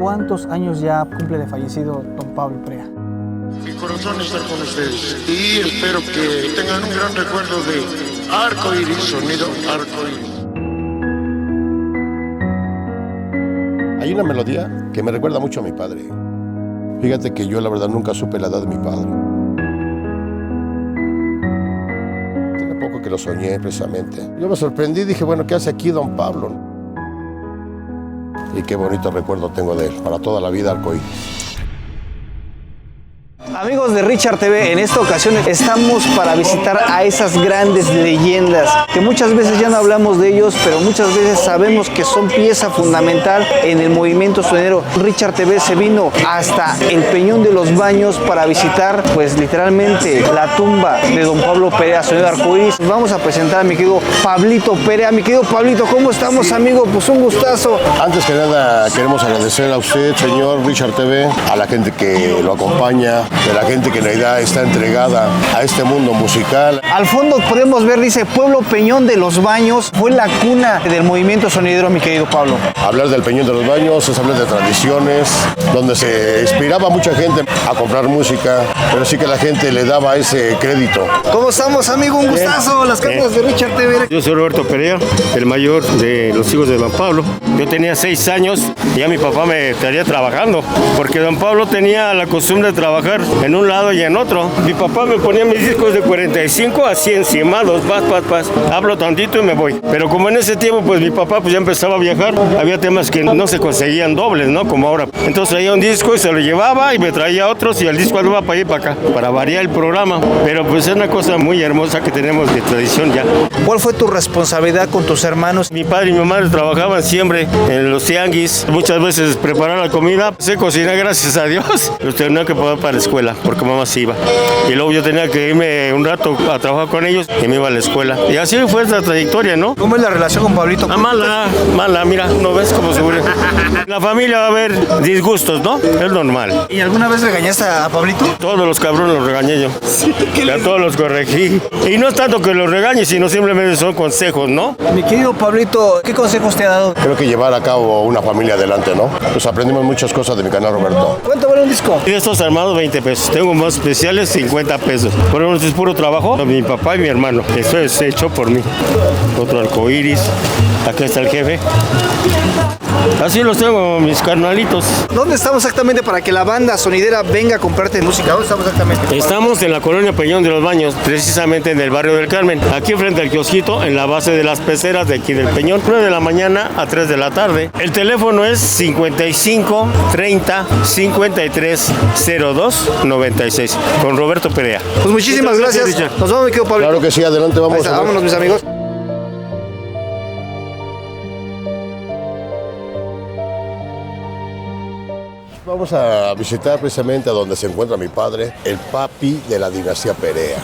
¿Cuántos años ya cumple de fallecido don Pablo Perea? Mi corazón está con ustedes y espero que tengan un gran recuerdo de Arco Iris, sonido Arco Iris. Hay una melodía que me recuerda mucho a mi padre. Fíjate que yo la verdad nunca supe la edad de mi padre. Tiene poco que lo soñé precisamente. Yo me sorprendí y dije, bueno, ¿qué hace aquí don Pablo? Y qué bonito recuerdo tengo de él, para toda la vida Arco Iris. Amigos de Richard TV, en esta ocasión estamos para visitar a esas grandes leyendas que muchas veces ya no hablamos de ellos, pero muchas veces sabemos que son pieza fundamental en el movimiento sonidero. Richard TV se vino hasta el Peñón de los Baños para visitar, pues literalmente, la tumba de don Pablo Perea, sonido Arco Iris. Vamos a presentar a mi querido Pablito Perea. Mi querido Pablito, ¿cómo estamos, amigo? Pues un gustazo. Antes que nada, queremos agradecer a usted, señor Richard TV, a la gente que lo acompaña, de la gente que en realidad está entregada a este mundo musical. Al fondo podemos ver, dice, Pueblo Peñón de los Baños. Fue la cuna del movimiento sonidero, mi querido Pablo. Hablar del Peñón de los Baños es hablar de tradiciones, donde se inspiraba a mucha gente a comprar música, pero sí que la gente le daba ese crédito. ¿Cómo estamos, amigo? Un gustazo. Las cámaras de Richard TV. Yo soy Roberto Perea, el mayor de los hijos de don Pablo. Yo tenía 6 años y ya mi papá me estaría trabajando, porque don Pablo tenía la costumbre de trabajar en un lado y en otro. Mi papá me ponía mis discos de 45 a 100 cimados, hablo tantito y me voy. Pero como en ese tiempo, pues mi papá pues ya empezaba a viajar, había temas que no se conseguían dobles, ¿no? Como ahora. Entonces traía un disco y se lo llevaba y me traía otros y el disco andaba para allá y para acá, para variar el programa. Pero pues es una cosa muy hermosa que tenemos de tradición ya. ¿Cuál fue tu responsabilidad con tus hermanos? Mi padre y mi madre trabajaban siempre en los tianguis, muchas veces preparar la comida, sé cocinar, gracias a Dios. Los tenía que pagar para la escuela, porque mamá se iba. Y luego yo tenía que irme un rato a trabajar con ellos y me iba a la escuela. Y así fue esta trayectoria, ¿no? ¿Cómo es la relación con Pablito? Mala, mira, ¿no ves cómo se vuelve? En la familia va a haber disgustos, ¿no? Es normal. ¿Y alguna vez regañaste a Pablito? Todos los cabrones los regañé yo. Sí, a todos los corregí. Y no es tanto que los regañe, sino simplemente son consejos, ¿no? Mi querido Pablito, ¿qué consejos te ha dado? Creo que llevar a cabo una familia adelante, ¿no? Pues aprendimos muchas cosas de mi canal, Roberto. ¿Cuánto vale un disco? Y estos armados, 20 pesos. Tengo más especiales, 50 pesos. Por eso es puro trabajo de mi papá y mi hermano. Esto es hecho por mí. Otro Arco Iris. Aquí está el jefe. Así los tengo, mis carnalitos. ¿Dónde estamos exactamente para que la banda sonidera venga a comprarte música? ¿Dónde estamos exactamente? Estamos en la colonia Peñón de los Baños, precisamente en el barrio del Carmen. Aquí frente al kiosquito, en la base de las peceras de aquí del Peñón. 9 de la mañana a 3 de la tarde. El teléfono es 55 30 53 02 96. Con Roberto Perea. Pues muchísimas gracias. Nos vamos, mi querido Pablo. Claro que sí, adelante, vamos. Vámonos, mis amigos. Vamos a visitar precisamente a donde se encuentra mi padre, el papi de la dinastía Perea.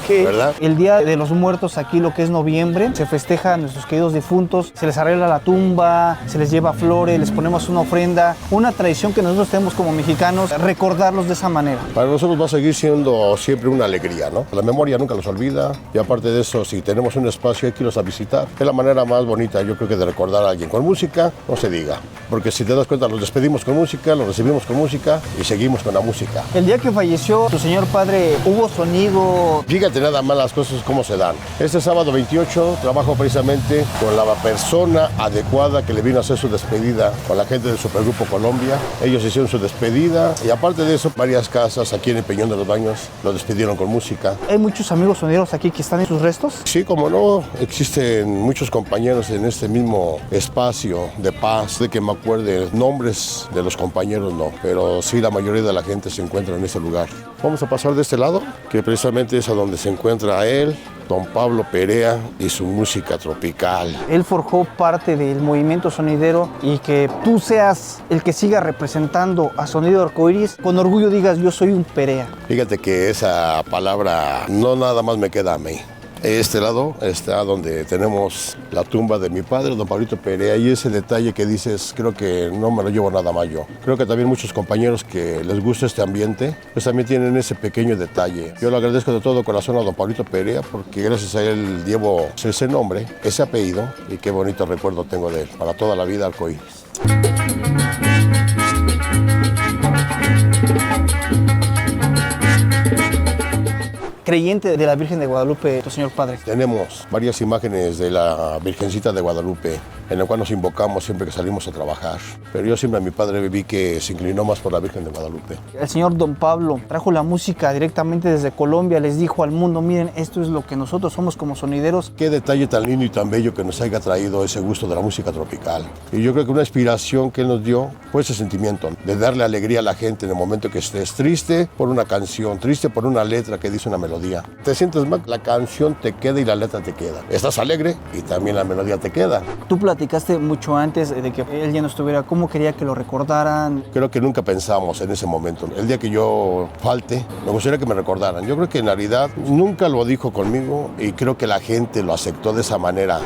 Okay. ¿Verdad? El Día de los Muertos, aquí lo que es noviembre, se festeja a nuestros queridos difuntos, se les arregla la tumba, se les lleva flores, les ponemos una ofrenda, una tradición que nosotros tenemos como mexicanos, recordarlos de esa manera. Para nosotros va a seguir siendo siempre una alegría, ¿no? La memoria nunca los olvida y aparte de eso, si tenemos un espacio hay que irlos a visitar. Es la manera más bonita, yo creo que de recordar a alguien con música, no se diga. Porque si te das cuenta, los despedimos con música, los recibimos con música y seguimos con la música. El día que falleció tu señor padre, ¿hubo sonido? Fíjate nada más las cosas cómo se dan. Este sábado 28 trabajo precisamente con la persona adecuada que le vino a hacer su despedida con la gente del Supergrupo Colombia. Ellos hicieron su despedida y aparte de eso, varias casas aquí en el Peñón de los Baños lo despidieron con música. ¿Hay muchos amigos sonideros aquí que están en sus restos? Sí, como no, existen muchos compañeros en este mismo espacio de paz, de que me acuerde nombres de los compañeros, no, pero sí la mayoría de la gente se encuentra en este lugar. Vamos a pasar de este lado, que precisamente es a donde se encuentra él, don Pablo Perea y su música tropical. Él forjó parte del movimiento sonidero y que tú seas el que siga representando a Sonido Arco Iris, con orgullo digas yo soy un Perea. Fíjate que esa palabra no nada más me queda a mí. Este lado está donde tenemos la tumba de mi padre, don Pablito Perea, y ese detalle que dices, creo que no me lo llevo nada más yo. Creo que también muchos compañeros que les gusta este ambiente, pues también tienen ese pequeño detalle. Yo le agradezco de todo corazón a don Pablito Perea, porque gracias a él llevo ese nombre, ese apellido, y qué bonito recuerdo tengo de él, para toda la vida Arco Iris. creyente de la Virgen de Guadalupe, tu señor padre? Tenemos varias imágenes de la Virgencita de Guadalupe, en la cual nos invocamos siempre que salimos a trabajar. Pero yo siempre a mi padre vi que se inclinó más por la Virgen de Guadalupe. El señor Don Pablo trajo la música directamente desde Colombia, les dijo al mundo, miren, esto es lo que nosotros somos como sonideros. Qué detalle tan lindo y tan bello que nos haya traído ese gusto de la música tropical. Y yo creo que una inspiración que él nos dio fue ese sentimiento de darle alegría a la gente en el momento que estés triste por una canción, triste por una letra que dice una melodía. Te sientes mal, la canción te queda y la letra te queda. Estás alegre y también la melodía te queda. Tú platicaste mucho antes de que él ya no estuviera, ¿cómo quería que lo recordaran? Creo que nunca pensamos en ese momento. El día que yo falte, me gustaría que me recordaran. Yo creo que en realidad nunca lo dijo conmigo y creo que la gente lo aceptó de esa manera.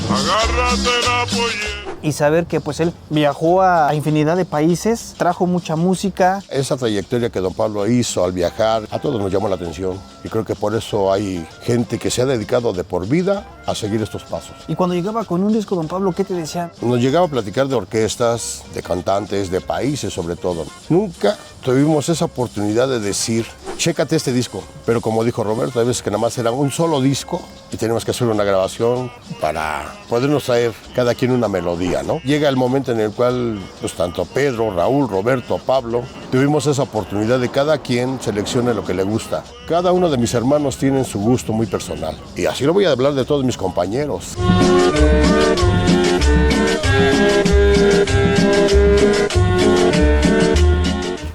Agárrate la pollera. Y saber que pues él viajó a infinidad de países, trajo mucha música. Esa trayectoria que don Pablo hizo al viajar, a todos nos llamó la atención. Y creo que por eso hay gente que se ha dedicado de por vida a seguir estos pasos. Y cuando llegaba con un disco, Don Pablo, ¿qué te decía? Nos llegaba a platicar de orquestas, de cantantes, de países sobre todo. Nunca tuvimos esa oportunidad de decir, chécate este disco. Pero como dijo Roberto, hay veces que nada más era un solo disco y tenemos que hacer una grabación para podernos traer cada quien una melodía, ¿no? Llega el momento en el cual, pues tanto Pedro, Raúl, Roberto, Pablo, tuvimos esa oportunidad de cada quien seleccione lo que le gusta. Cada uno de mis hermanos tiene su gusto muy personal. Y así lo voy a hablar de todos mis compañeros.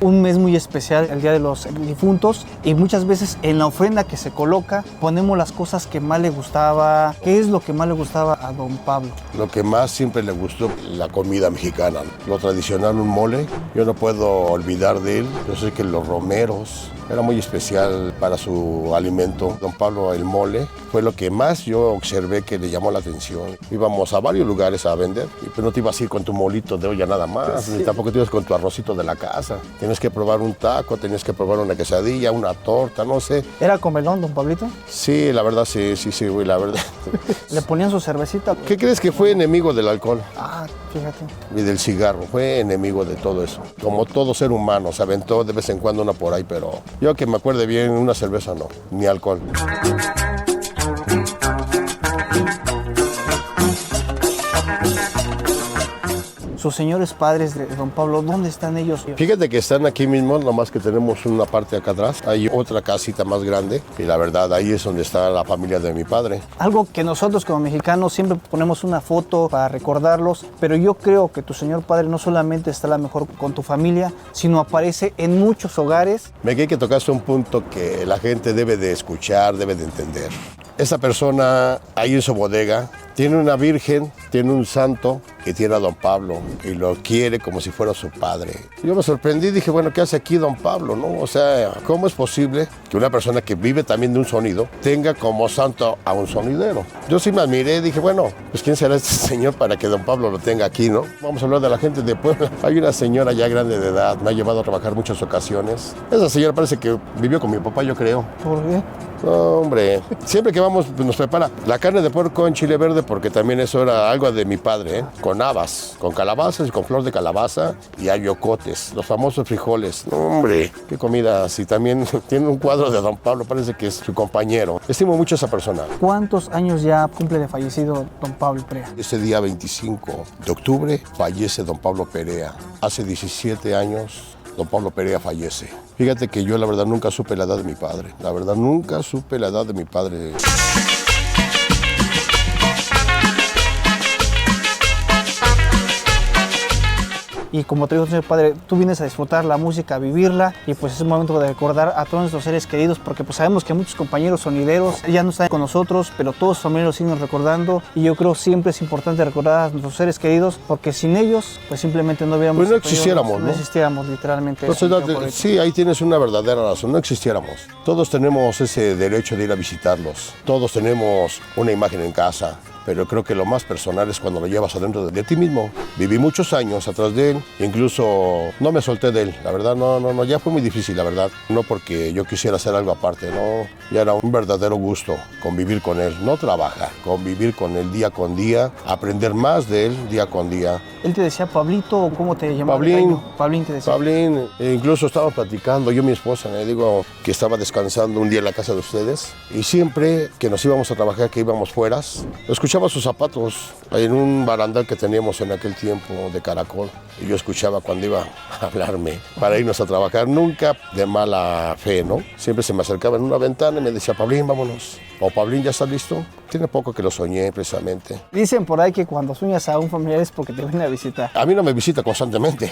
Un mes muy especial, el Día de los Difuntos, y muchas veces en la ofrenda que se coloca ponemos las cosas que más le gustaba. ¿Qué es lo que más le gustaba a Don Pablo? Lo que más siempre le gustó, la comida mexicana, lo tradicional, un mole. Yo no puedo olvidar de él. Yo sé que los romeros era muy especial para su alimento. Don Pablo, el mole, fue lo que más yo observé que le llamó la atención. Íbamos a varios lugares a vender, pero no te ibas a ir con tu molito de olla nada más, ni tampoco te ibas con tu arrocito de la casa. Tienes que probar un taco, tenías que probar una quesadilla, una torta, no sé. ¿Era comelón, Don Pablito? Sí, la verdad, sí, güey, la verdad. ¿Le ponían su cervecita? ¿Qué crees que fue enemigo del alcohol? Ah, fíjate. Y del cigarro, fue enemigo de todo eso. Como todo ser humano, se aventó de vez en cuando una por ahí, pero yo que me acuerde bien, una cerveza no, ni alcohol. Sus señores padres de Don Pablo, ¿dónde están ellos? Fíjate que están aquí mismo, nomás que tenemos una parte acá atrás. Hay otra casita más grande y la verdad ahí es donde está la familia de mi padre. Algo que nosotros como mexicanos siempre ponemos una foto para recordarlos, pero yo creo que tu señor padre no solamente está a lo mejor con tu familia, sino aparece en muchos hogares. Me quedé que tocaste un punto que la gente debe de escuchar, debe de entender. Esa persona ahí en su bodega tiene una virgen, tiene un santo y tiene a Don Pablo y lo quiere como si fuera su padre. Yo me sorprendí y dije, bueno, ¿qué hace aquí Don Pablo, no? O sea, ¿cómo es posible que una persona que vive también de un sonido tenga como santo a un sonidero? Yo sí me admiré y dije, bueno, pues ¿quién será este señor para que Don Pablo lo tenga aquí, no? Vamos a hablar de la gente de Puebla. Hay una señora ya grande de edad, me ha llevado a trabajar muchas ocasiones. Esa señora parece que vivió con mi papá, yo creo. ¿Por qué? No, hombre, siempre que vamos pues, nos prepara la carne de puerco en chile verde porque también eso era algo de mi padre, ¿eh? Con habas, con calabazas y con flor de calabaza y ayocotes, los famosos frijoles. No, hombre, qué comida. Si también tiene un cuadro de Don Pablo, parece que es su compañero. Estimo mucho a esa persona. ¿Cuántos años ya cumple de fallecido Don Pablo Perea? Ese día 25 de octubre fallece Don Pablo Perea. Hace 17 años Don Pablo Perea fallece. Fíjate que yo la verdad nunca supe la edad de mi padre. La verdad nunca supe la edad de mi padre. Y como te digo, señor padre, tú vienes a disfrutar la música, a vivirla, y pues es un momento de recordar a todos nuestros seres queridos, porque pues sabemos que muchos compañeros sonideros ya no están con nosotros, pero todos sus familiares siguen recordando, y yo creo siempre es importante recordar a nuestros seres queridos, porque sin ellos, pues simplemente no hubiéramos... Pues no existiéramos, ¿no? No existiéramos, literalmente. Entonces, sí, ahí tienes una verdadera razón, no existiéramos. Todos tenemos ese derecho de ir a visitarlos, todos tenemos una imagen en casa, pero creo que lo más personal es cuando lo llevas adentro de ti mismo. Viví muchos años atrás de él, incluso no me solté de él, la verdad, no, ya fue muy difícil, la verdad. No porque yo quisiera hacer algo aparte, no, ya era un verdadero gusto convivir con él, no trabajar, convivir con él día con día, aprender más de él día con día. ¿Él te decía Pablito o cómo te llamaba? Pablín. Pablín te decía. Pablín, incluso estaba platicando, yo y mi esposa, le digo que estaba descansando un día en la casa de ustedes y siempre que nos íbamos a trabajar, que íbamos fuera, escuchaba sus zapatos en un barandal que teníamos en aquel tiempo de caracol y yo escuchaba cuando iba a hablarme para irnos a trabajar, nunca de mala fe, ¿no? Siempre se me acercaba en una ventana y me decía, Pablín, vámonos. O Pablín, ¿ya está listo? Tiene poco que lo soñé precisamente. Dicen por ahí que cuando sueñas a un familiar es porque te viene a visitar. A mí no me visita constantemente.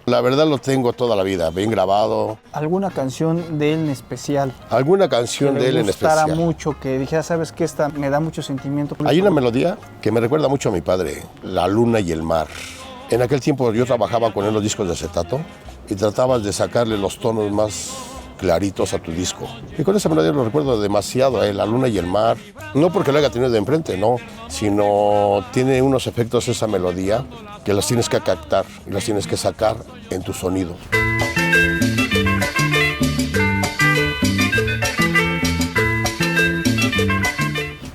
La verdad lo tengo toda la vida, bien grabado. ¿Alguna canción de él en especial? ¿Alguna canción de él en especial? Que le gustara mucho, que dijera, ¿sabes qué? Esta me da mucho sentimiento. Hay una melodía que me recuerda mucho a mi padre, La luna y el mar. En aquel tiempo yo trabajaba con él los discos de acetato y tratabas de sacarle los tonos más claritos a tu disco. Y con esa melodía lo recuerdo demasiado, La luna y el mar. No porque lo haya tenido de enfrente, no, sino tiene unos efectos esa melodía que las tienes que captar y las tienes que sacar en tu sonido.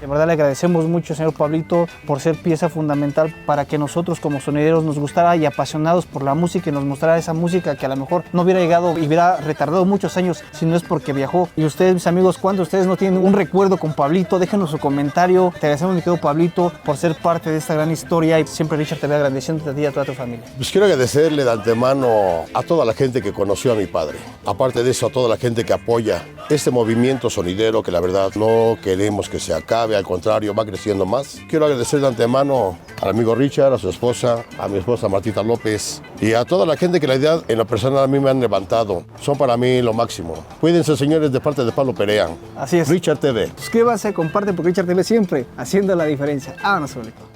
De verdad le agradecemos mucho, señor Pablito, por ser pieza fundamental para que nosotros como sonideros nos gustara y apasionados por la música y nos mostrara esa música que a lo mejor no hubiera llegado y hubiera retardado muchos años si no es porque viajó. Y ustedes, mis amigos, ¿cuántos de ustedes no tienen un recuerdo con Pablito? Déjenos su comentario. Te agradecemos, mi querido Pablito, por ser parte de esta gran historia y siempre, Richard, te voy agradeciendo a ti y a toda tu familia. Pues quiero agradecerle de antemano a toda la gente que conoció a mi padre. Aparte de eso, a toda la gente que apoya este movimiento sonidero que la verdad no queremos que se acabe, al contrario, va creciendo más. Quiero agradecer de antemano al amigo Richard, a su esposa, a mi esposa Martita López y a toda la gente que la idea en lo personal a mí me han levantado. Son para mí lo máximo. Cuídense, señores, de parte de Pablo Perea. Así es. Richard TV. Suscríbanse, comparten porque Richard TV siempre haciendo la diferencia. Vámonos, Pablito.